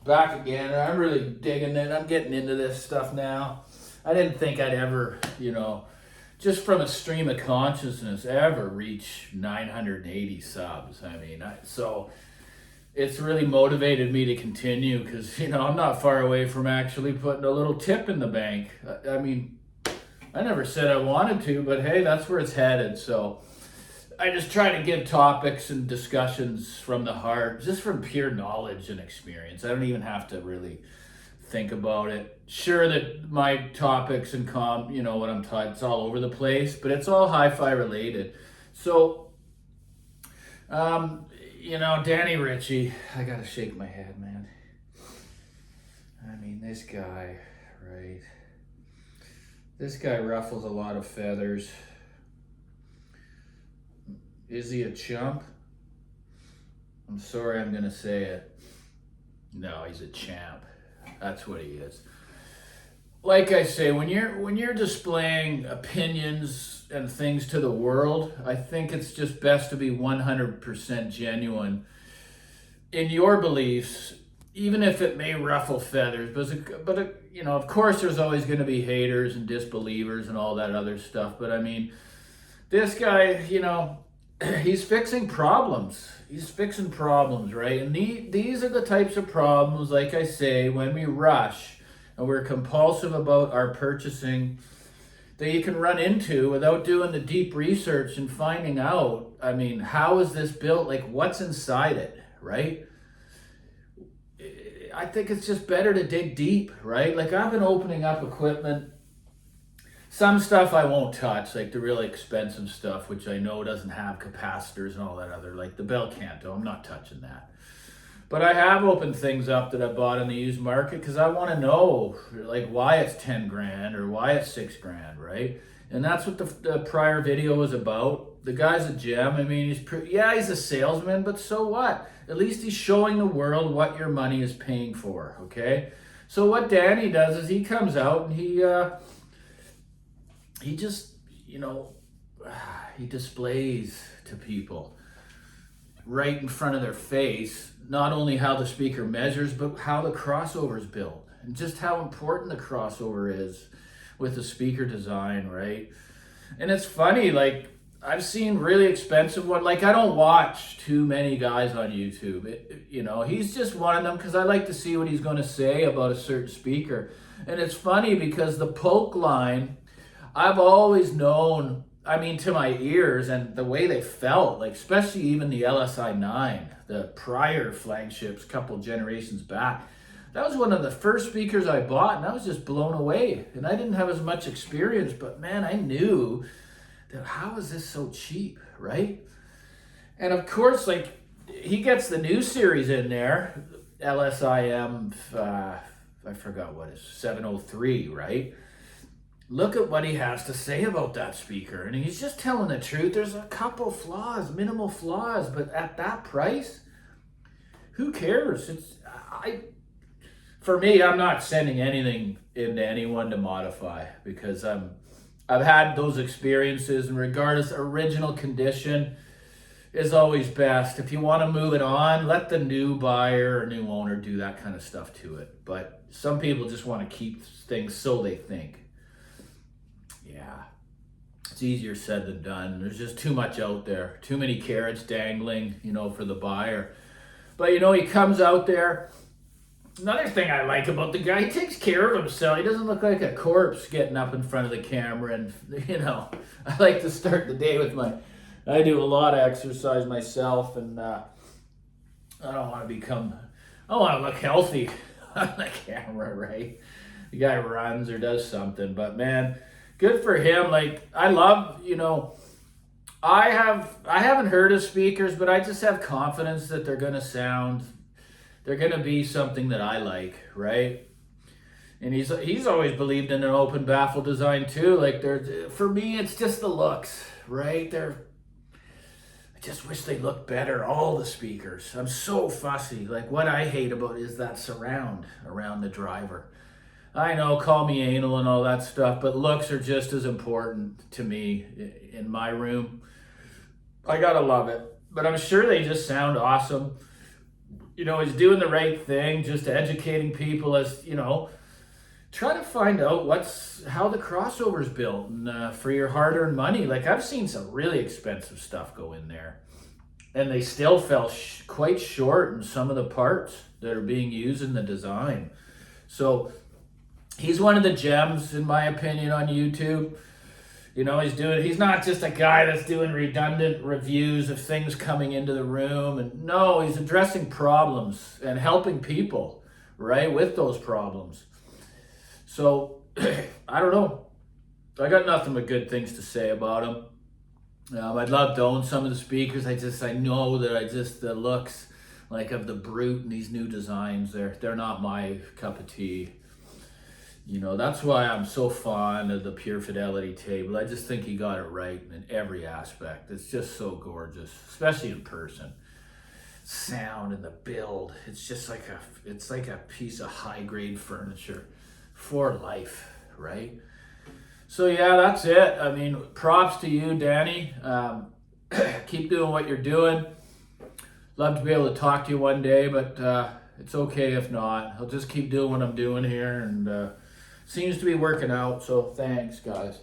Back again. I'm really digging it. I'm getting into this stuff now. I didn't think I'd ever, just from a stream of consciousness, ever reach 980 subs. So it's really motivated me to continue because, I'm not far away from actually putting a little tip in the bank. I never said I wanted to, but hey, that's where it's headed. So I just try to give topics and discussions from the heart, just from pure knowledge and experience. I don't even have to really think about it. Sure that my topics and what I'm taught, it's all over the place, but it's all hi-fi related. So, Danny Ritchie, I gotta shake my head, man. This guy, right? This guy ruffles a lot of feathers. Is he a chump? I'm sorry I'm gonna say it. No, he's a champ. That's what he is. Like I say, when you're displaying opinions and things to the world, I think it's just best to be 100% genuine in your beliefs, even if it may ruffle feathers. But of course, there's always going to be haters and disbelievers and all that other stuff. But this guy, he's fixing problems. He's fixing problems, right? And these are the types of problems, like I say, when we rush and we're compulsive about our purchasing, that you can run into without doing the deep research and finding out, how is this built? Like, what's inside it, right? I think it's just better to dig deep, right? Like, I've been opening up equipment. Some stuff I won't touch, like the really expensive stuff, which I know doesn't have capacitors and all that other, like the Bel Canto. I'm not touching that. But I have opened things up that I bought in the used market because I want to know, like, why it's 10 grand or why it's 6 grand, right? And that's what the prior video was about. The guy's a gem. He's a salesman, but so what? At least he's showing the world what your money is paying for, okay? So what Danny does is he comes out and he just, he displays to people right in front of their face, not only how the speaker measures, but how the crossover is built and just how important the crossover is with the speaker design, right? And it's funny, like, I've seen really expensive one. Like, I don't watch too many guys on YouTube. He's just one of them because I like to see what he's going to say about a certain speaker. And it's funny because the Polk line, I've always known, to my ears and the way they felt, like especially even the LSI 9, the prior flagships, couple generations back, that was one of the first speakers I bought, and I was just blown away. And I didn't have as much experience, but man, I knew that how is this so cheap, right? And of course, like, he gets the new series in there, LSIM, I forgot what it is, 703, right? Look at what he has to say about that speaker. And he's just telling the truth. There's a couple flaws, minimal flaws, but at that price, who cares? For me, I'm not sending anything into anyone to modify because I've had those experiences, and regardless, original condition is always best. If you want to move it on, let the new buyer or new owner do that kind of stuff to it. But some people just want to keep things so they think. Yeah, it's easier said than done. There's just too much out there, too many carrots dangling, for the buyer. But he comes out there. Another thing I like about the guy, he takes care of himself. He doesn't look like a corpse getting up in front of the camera. And, I like to start the day with I do a lot of exercise myself, and I want to look healthy on the camera, right? The guy runs or does something, but man, good for him. Like, I love, I haven't heard of speakers, but I just have confidence that they're going to be something that I like, right? And he's always believed in an open baffle design too. Like, for me, it's just the looks, right? I just wish they looked better, all the speakers. I'm so fussy. Like, what I hate about is that surround around the driver. I know, call me anal and all that stuff, but looks are just as important to me in my room. I gotta love it. But I'm sure they just sound awesome. he's doing the right thing, just educating people as, try to find out how the crossover's built and for your hard-earned money. Like, I've seen some really expensive stuff go in there, and they still fell quite short in some of the parts that are being used in the design. So he's one of the gems, in my opinion, on YouTube. He's not just a guy that's doing redundant reviews of things coming into the room. And no, he's addressing problems and helping people, right, with those problems. So, I don't know. I got nothing but good things to say about him. I'd love to own some of the speakers. I know that the looks like of the Brute and these new designs, they're not my cup of tea. That's why I'm so fond of the Pure Fidelity table. I just think he got it right in every aspect. It's just so gorgeous, especially in person. Sound and the build, it's just like a piece of high-grade furniture for life, right? So yeah, that's it. I mean, props to you, Danny. Keep doing what you're doing. Love to be able to talk to you one day, but it's okay if not. I'll just keep doing what I'm doing here, and seems to be working out. So thanks, guys.